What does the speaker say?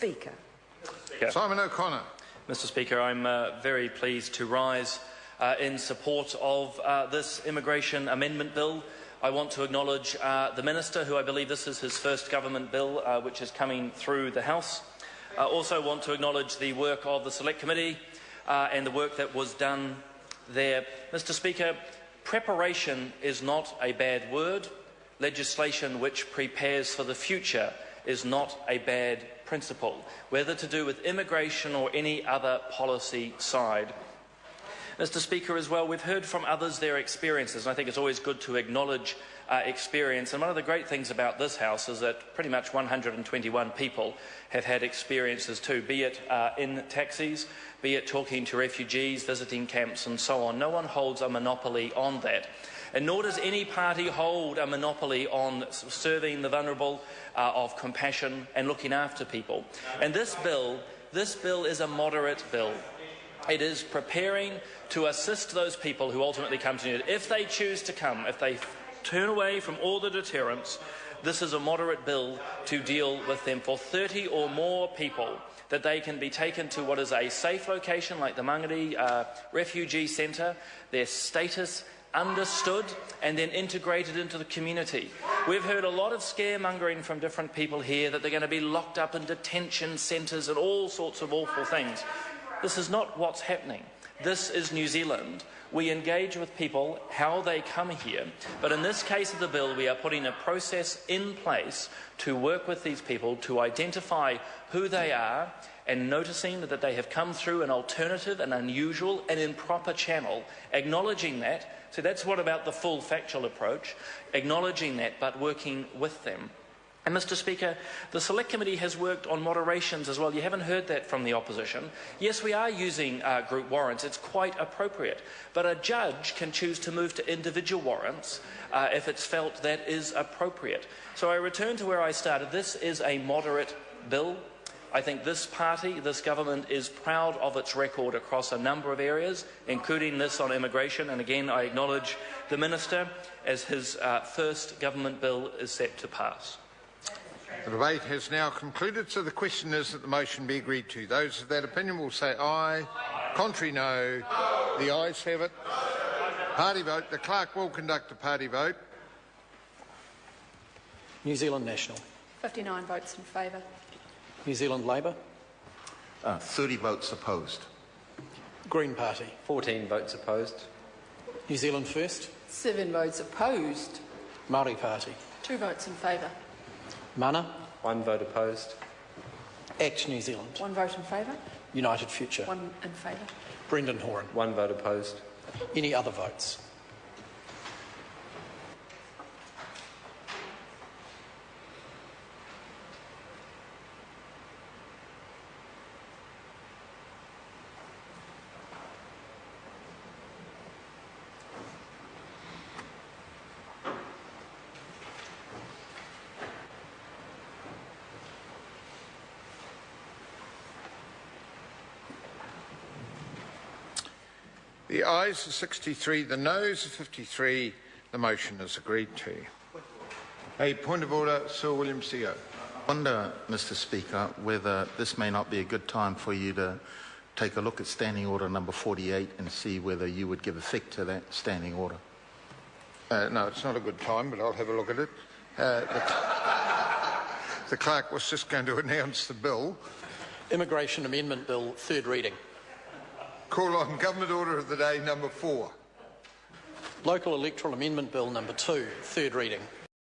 Speaker. Simon O'Connor. Mr Speaker, I'm very pleased to rise in support of this immigration amendment bill. I want to acknowledge the Minister, who I believe this is his first government bill which is coming through the House. I also want to acknowledge the work of the Select Committee and the work that was done there. Mr Speaker, preparation is not a bad word. Legislation which prepares for the future is not a bad principle, whether to do with immigration or any other policy side. Mr Speaker, as well, we've heard from others their experiences, and I think it's always good to acknowledge experience. And one of the great things about this House is that pretty much 121 people have had experiences too, be it in taxis, be it talking to refugees, visiting camps and so on. No one holds a monopoly on that. And nor does any party hold a monopoly on serving the vulnerable, of compassion and looking after people. And this bill is a moderate bill. It is preparing to assist those people who ultimately come to need. If they choose to come, if they turn away from all the deterrents, this is a moderate bill to deal with them. For 30 or more people, that they can be taken to what is a safe location like the Mangere Refugee Centre, their status understood and then integrated into the community. We've heard a lot of scaremongering from different people here that they're going to be locked up in detention centres and all sorts of awful things. This is not what's happening. This is New Zealand. We engage with people how they come here, but in this case of the bill we are putting a process in place to work with these people to identify who they are and noticing that they have come through an alternative and unusual and improper channel, acknowledging that. So that's what about the full factual approach, acknowledging that but working with them. And Mr Speaker, the Select Committee has worked on moderations as well. You haven't heard that from the opposition. Yes, we are using group warrants. It's quite appropriate. But a judge can choose to move to individual warrants if it's felt that is appropriate. So I return to where I started. This is a moderate bill. I think this party, this government, is proud of its record across a number of areas, including this on immigration. And again, I acknowledge the Minister as his first government bill is set to pass. The debate has now concluded, so the question is that the motion be agreed to. Those of that opinion will say aye. Contrary, no. The ayes have it. Party vote. The clerk will conduct a party vote. New Zealand National. 59 votes in favour. New Zealand Labour. 30 votes opposed. Green Party. 14 votes opposed. New Zealand First. 7 votes opposed. Māori Party. 2 votes in favour. Mana. 1 vote opposed. Act New Zealand. 1 vote in favour. United Future. 1 in favour. Brendan Horan. 1 vote opposed. Any other votes? The ayes are 63, the noes are 53. The motion is agreed to. A point of order, Sir William Seo. I wonder, Mr Speaker, whether this may not be a good time for you to take a look at Standing Order number 48 and see whether you would give effect to that standing order. No, it's not a good time, but I'll have a look at it. The clerk was just going to announce the bill. Immigration Amendment Bill, third reading. Call on Government Order of the Day number 4. Local Electoral Amendment Bill number 2, third reading.